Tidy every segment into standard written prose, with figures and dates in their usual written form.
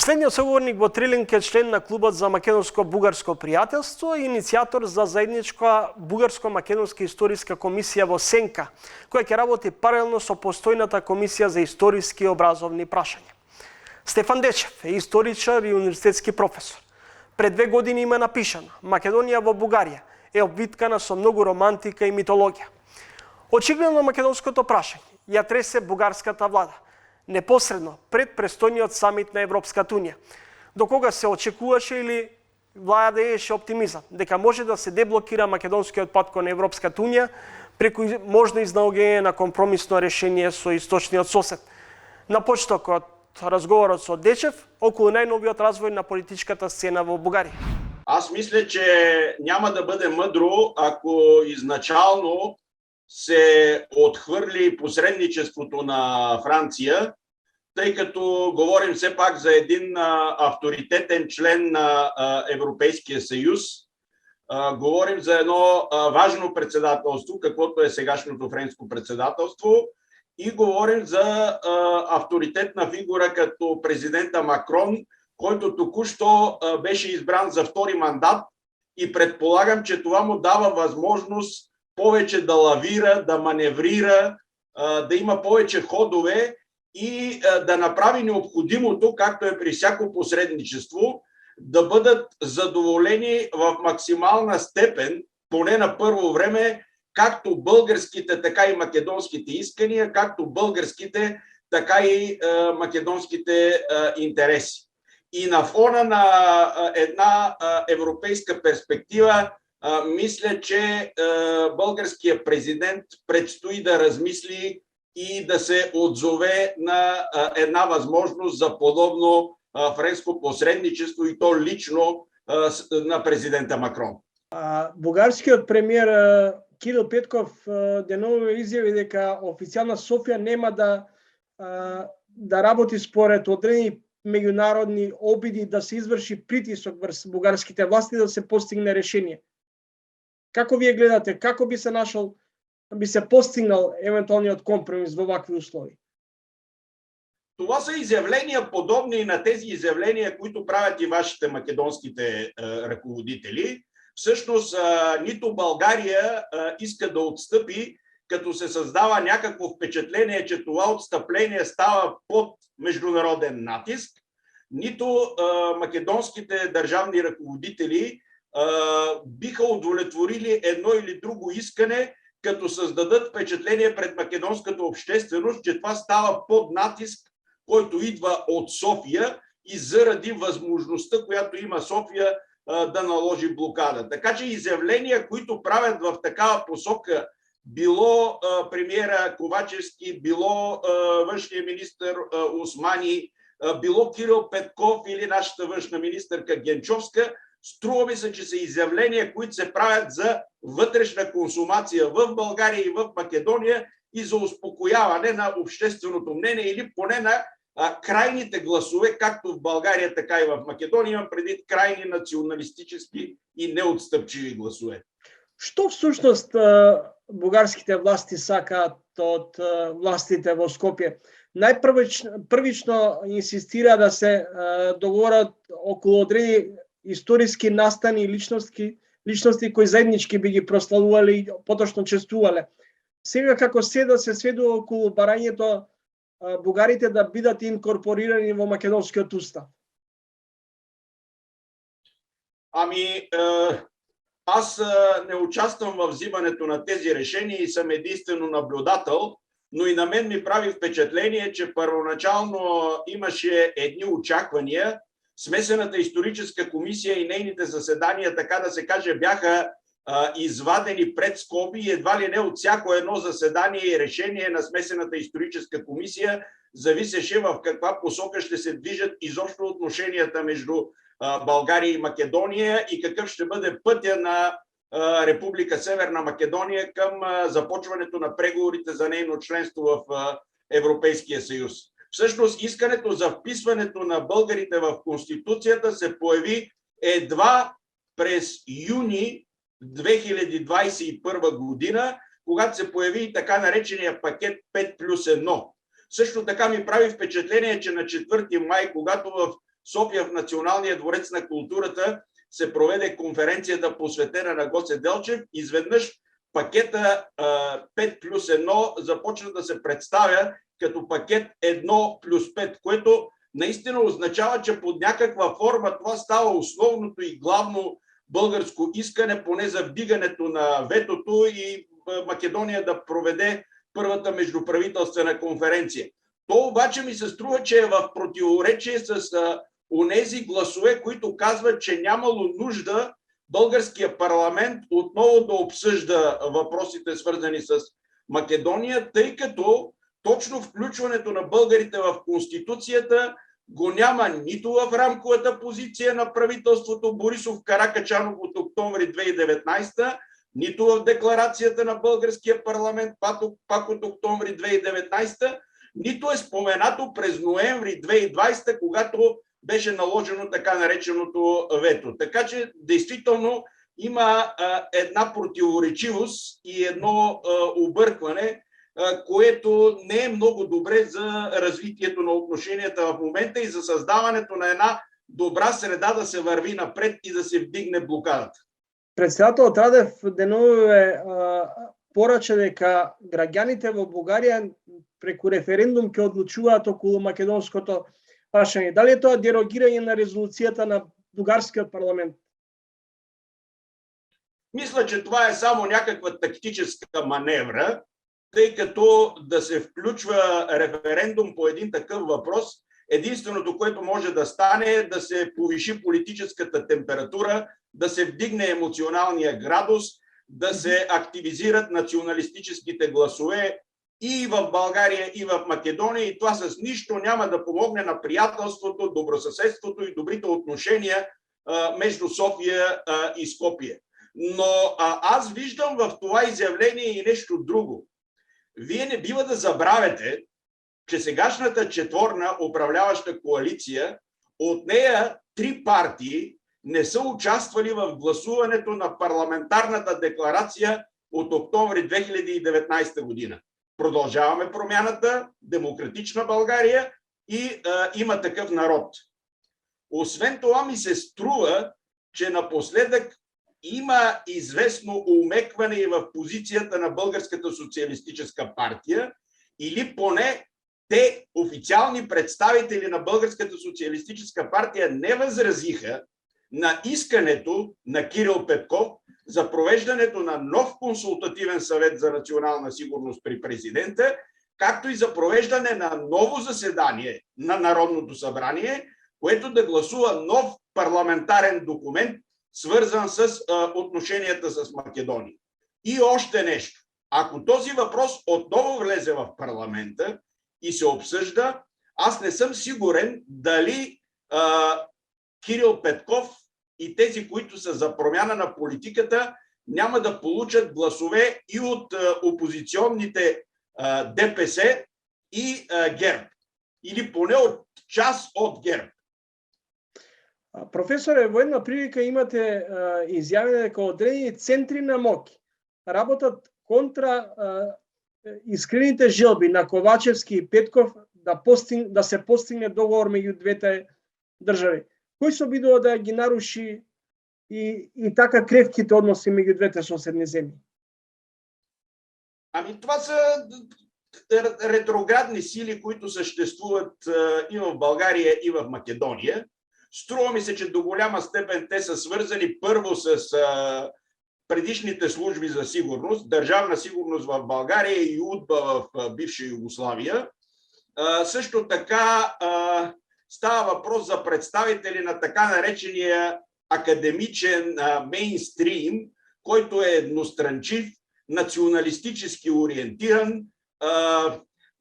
Следниот соговорник во Трилинг е член на Клубот за македонско-бугарско пријателство и иницијатор за заедничка бугарско-македонска историска комисија во Сенка, која ќе работи паралелно со постојната комисија за историски и образовни прашања. Стефан Дечев е историчар и универзитетски професор. Пред 2 години има напишано: Македонија во Бугарија е обвиткана со многу романтика и митологија. Очигледно македонското прашање ја тресе бугарската влада непосредно пред престојниот самит на Европската унија, до кога се очекуваше или владееше оптимизам дека може да се деблокира македонскиот пат кон Европската унија преку можно изнаоѓање на компромисно решение со источниот сосед. На почетокот разговорот со Дечев околу најновиот развој на политичката сцена во Бугарија. Аз мисля, че няма да бъде мъдро, ако изначално се отхвърли посредничеството на Франция, тъй като говорим все пак за един авторитетен член на Европейския съюз. Говорим за едно важно председателство, каквото е сегашното френско председателство, и говорим за авторитетна фигура като президента Макрон, който току-що беше избран за втори мандат, и предполагам, че това му дава възможност повече да лавира, да маневрира, да има повече ходове и да направи необходимото, както е при всяко посредничество, да бъдат задоволени в максимална степен, поне на първо време, както българските, така и македонските искания, както българските, така и македонските интереси. И на фона на една европейска перспектива, мисля, че българският президент предстои да размисли и да се отзове на една възможност за подобно френско посредничество, и то лично на президента Макрон. Бугарскиот премиер Кирил Петков деновиве изјави дека официјална Софија нема да работи според одредени меѓународни обиди да се изврши притисок врз бугарските власти да се постигне решение. Како вие гледате, како би се постигнал евентуалниот компромис во вакви услови? Това са изявления подобни на тези изявления, които правят и вашите македонските ръководители. Всъщност, нито България иска да отстъпи, като се създава някакво впечатление, че това отстъпление става под международен натиск, нито македонските държавни ръководители биха удовлетворили едно или друго искане, като създадат впечатление пред македонската общественост, че това става под натиск, който идва от София и заради възможността, която има София да наложи блокада. Така че изявления, които правят в такава посока, било премиера Ковачевски, било външния министър Османи, било Кирил Петков или нашата външна министърка Генчовска, струва ми се, че са изявления, които се правят за вътрешна консумация в България и в Македония и за успокояване на общественото мнение или поне на крайните гласове, както в България, така и в Македония, имам предвид крайни националистически и неотстъпчиви гласове. Што всушност бугарските власти сакаат од властите во Скопје? Првично инсистира да се договорат околу одредени историски настани и личности кои заеднички би ги прославували и поточно чествувале. Сега како се да се сведува околу барањето бугарите да бидат инкорпорирани во македонскиот устав? Аз не участвам в взимането на тези решения и съм единствено наблюдател, но и на мен ми прави впечатление, че първоначално имаше едни очаквания. Смесената историческа комисия и нейните заседания, така да се каже, бяха извадени пред скоби и едва ли не от всяко едно заседание и решение на смесената историческа комисия зависеше в каква посока ще се движат изобщо отношенията между България и Македония и какъв ще бъде пътя на Република Северна Македония към започването на преговорите за нейно членство в Европейския съюз. Всъщност искането за вписването на българите в Конституцията се появи едва през юни 2021 година, когато се появи и така наречения пакет 5+1. Също така ми прави впечатление, че на 4 май, когато в София в Националния дворец на културата се проведе конференцията посветена на Гоце Делчев. Изведнъж пакета 5+1 започна да се представя като пакет 1+5, което наистина означава, че под някаква форма това става основното и главно българско искане, поне за вдигането на ветото и Македония да проведе първата междуправителствена конференция. То обаче ми се струва, че е в противоречие с онези гласове, които казват, че нямало нужда българския парламент отново да обсъжда въпросите, свързани с Македония, тъй като точно включването на българите в Конституцията го няма нито в рамковата позиция на правителството Борисов-Каракачанов от октомври 2019, нито в декларацията на българския парламент пак от октомври 2019, нито е споменато през ноември 2020, когато беше наложено така нареченото вето. Така че действително има една противоречивост и едно объркване, което не е много добре за развитието на отношенията в момента и за създаването на една добра среда да се върви напред и да се вдигне блокадата. Председател Радев денуваме поръча дека граѓаните во Бугарија преку референдум ќе одлучуваат околу македонското прашање. Дали е тоа дерогирање на резолуцијата на бугарскиот парламент? Мисля, че това е само някаква тактическа маневра, тъй като да се включва референдум по един такъв въпрос, единственото, което може да стане е да се повиши политическата температура, да се вдигне емоционалния градус, да се активизират националистическите гласове и в България, и в Македония, и това с нищо няма да помогне на приятелството, добросъседството и добрите отношения между София и Скопие. Но аз виждам в това изявление и нещо друго. Вие не бива да забравяте, че сегашната четворна управляваща коалиция, от нея 3 партии не са участвали в гласуването на парламентарната декларация от октомври 2019 година. Продължаваме промяната, Демократична България и Има такъв народ. Освен това ми се струва, че напоследък има известно умекване и в позицията на Българската социалистическа партия, или поне те, официални представители на Българската социалистическа партия, не възразиха на искането на Кирил Петков за провеждането на нов консултативен съвет за национална сигурност при президента, както и за провеждане на ново заседание на Народното събрание, което да гласува нов парламентарен документ, свързан с отношенията с Македония. И още нещо. Ако този въпрос отново влезе в парламента и се обсъжда, аз не съм сигурен дали Кирил Петков и тези, които са за промяна на политиката, няма да получат гласове и от опозиционните ДПС и ГЕРБ. Или поне от част от ГЕРБ. Професоре, во една прилика имате изјавено дека одредени центри на моќ работат контра искрените желби на Ковачевски и Петков да се постигне договор меѓу двете држави. Кој се обидува да ги наруши и така кревките односи меѓу двете соседни земји? Ами това са ретроградни сили, които съществуват и в България, и в Македония. Струва ми се, че до голяма степен те са свързани първо с предишните служби за сигурност, държавна сигурност в България и УДБА в бивша Югославия. Също така става въпрос за представители на така наречения академичен мейнстрим, който е едностранчив, националистически ориентиран.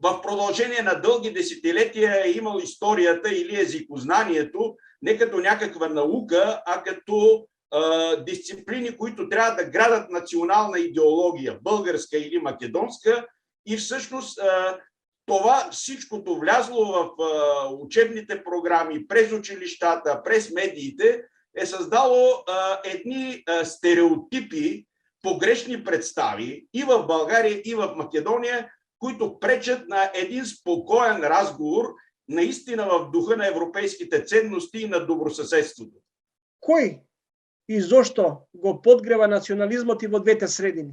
В продължение на дълги десетилетия е имал историята или езикознанието не като някаква наука, а като дисциплини, които трябва да градат национална идеология, българска или македонска, и всъщност това всичкото влязло в учебните програми, през училищата, през медиите, е създало едни стереотипи, погрешни представи и в България, и в Македония, които пречат на един спокоен разговор наистина в духа на европейските ценности и на добросъседството. Кој и зошто го подгрева национализмот и во двете средини?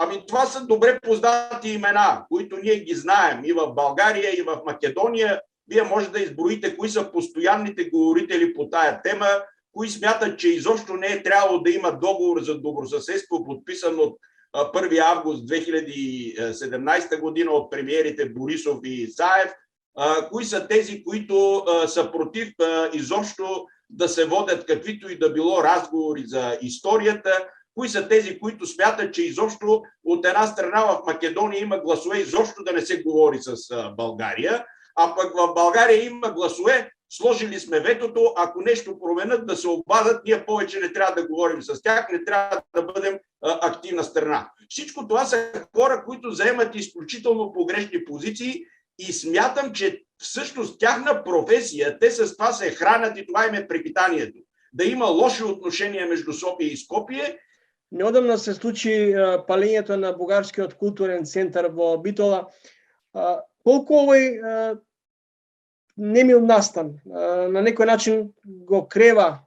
Ами това са добре познати имена, които ние ги знаем и в България, и в Македония. Вие може да изброите кои са постоянните говорители по тая тема, кои смятат, че изобщо не е трябвало да има договор за добросъседство, подписан от 1 август 2017 година от премиерите Борисов и Заев. Кои са тези, които са против изобщо да се водят каквито и да било разговори за историята? Кои са тези, които смятат, че изобщо от една страна в Македония има гласове изобщо да не се говори с България, а пък в България има гласове, сложили сме ветото, ако нещо променят да се обадат, ние повече не трябва да говорим с тях, не трябва да бъдем активна страна. Всичко това са хора, които заемат изключително погрешни позиции и смятам, че всъщност тяхна професия, те с това се хранят и това им е препитанието. Да има лоши отношения между София и Скопие. Неодамна се случи палењето на Бугарскиот културен центар во Битола. Колку овој немил настан на некој начин го крева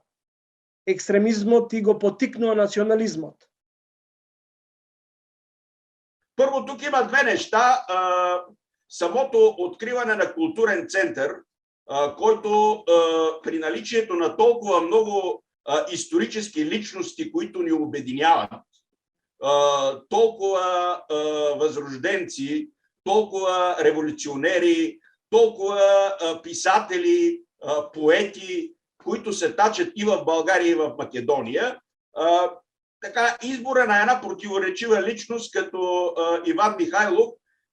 екстремизмот и го потикнува национализмот? Първо, тук има две неща. Самото откриване на културен център, който при наличието на толкова много исторически личности, които ни обединяват, толкова възрожденци, толкова революционери, толкова писатели, поети, които се тачат и в България, и в Македония. Така, избора на една противоречива личност като Иван Михайлов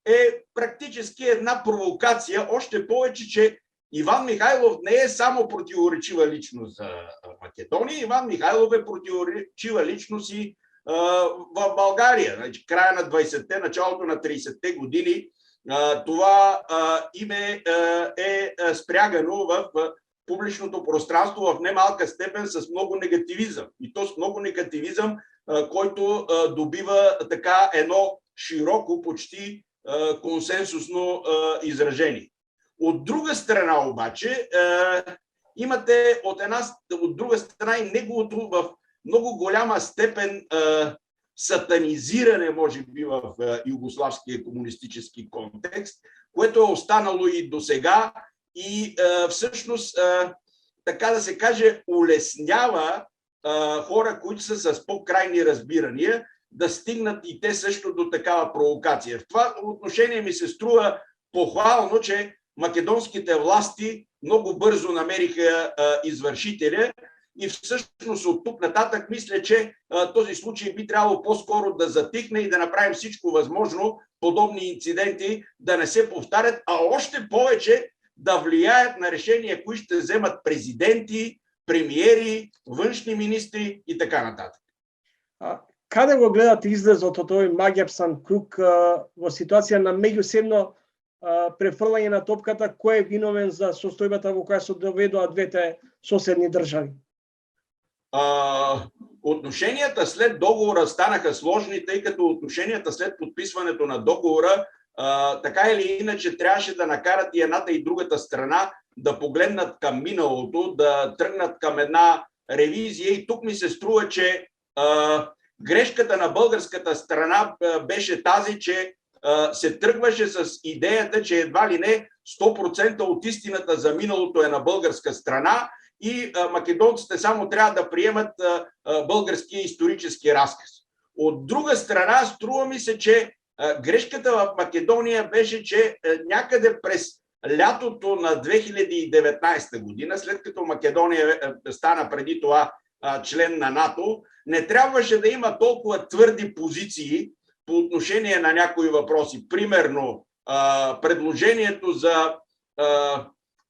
е практически една провокация, още повече, че Иван Михайлов не е само противоречива личност за Македония, Иван Михайлов е противоречива личност и в България. Значи, края на 20-те, началото на 30-те години това име е спрягано в публичното пространство в немалка степен с много негативизъм. И то с много негативизъм, който добива така едно широко, почти консенсусно изражение. От друга страна обаче, имате от друга страна и неговото в много голяма степен сатанизиране, може би, в югославския комунистически контекст, което е останало и до сега и всъщност, така да се каже, улеснява хора, които са с по-крайни разбирания, да стигнат и те също до такава провокация. В това отношение ми се струва похвално, че македонските власти много бързо намериха извършителя и всъщност от тук нататък мисля, че този случай би трябвало по-скоро да затихне и да направим всичко възможно подобни инциденти да не се повтарят, а още повече да влияят на решения, кои ще вземат президенти, премиери, външни министри и така нататък. Каде го гледате излезот од овој маѓарсан круг во ситуација на меѓусебно префрлање на топката, кој е виновен за состојбата во која се доведоа двете соседни држави? Отношенията след договора станаха сложни, тъй като отношенията след подписването на договора така или иначе трябваше да накарат и едната и другата страна да погледнат към миналото, да тръгнат към една ревизия и тук ми се струва, че грешката на българската страна беше тази, че се тръгваше с идеята, че едва ли не 100% от истината за миналото е на българска страна и македонците само трябва да приемат българския исторически разказ. От друга страна, струва ми се, че грешката в Македония беше, че някъде през лятото на 2019 година, след като Македония стана преди това член на НАТО, не трябваше да има толкова твърди позиции по отношение на някои въпроси. Примерно, предложението за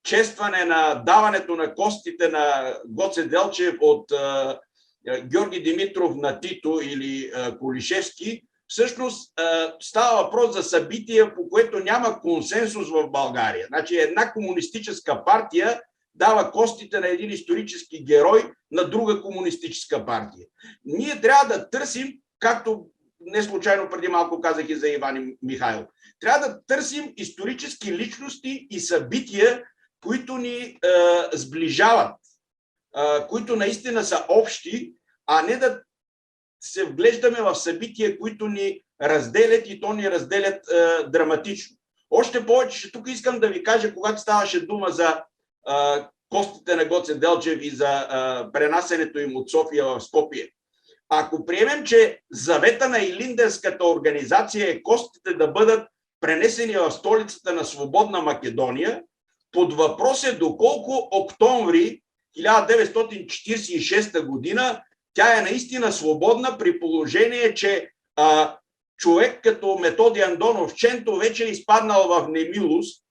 честване на даването на костите на Гоце Делчев от Георги Димитров на Тито или Колишевски, всъщност става въпрос за събитие, по което няма консенсус в България. Значи една комунистическа партия дава костите на един исторически герой на друга комунистическа партия. Ние трябва да търсим, както не случайно преди малко казах и за Иван Михайлов. Трябва да търсим исторически личности и събития, които ни сближават, които наистина са общи, а не да се вглеждаме в събития, които ни разделят и то ни разделят драматично. Още повече, че тук искам да ви кажа, когато ставаше дума за костите на Гоце Делчев и за пренасенето им от София в Скопие. Ако приемем, че завета на Илинденската организация е костите да бъдат пренесени в столицата на свободна Македония, под въпрос е доколко октомври 1946 година тя е наистина свободна, при положение, че човек като Методи Андонов Ченто вече е изпаднал в немилост,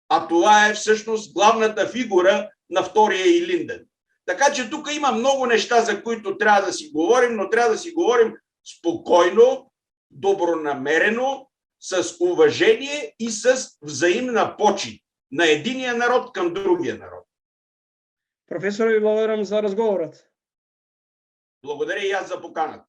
а това е всъщност главната фигура на втория Илинден. Така че тук има много неща, за които трябва да си говорим, но трябва да си говорим спокойно, добронамерено, с уважение и с взаимна почит на единия народ към другия народ. Професор, ви благодарам за разговорът. Благодаря и аз за поканата.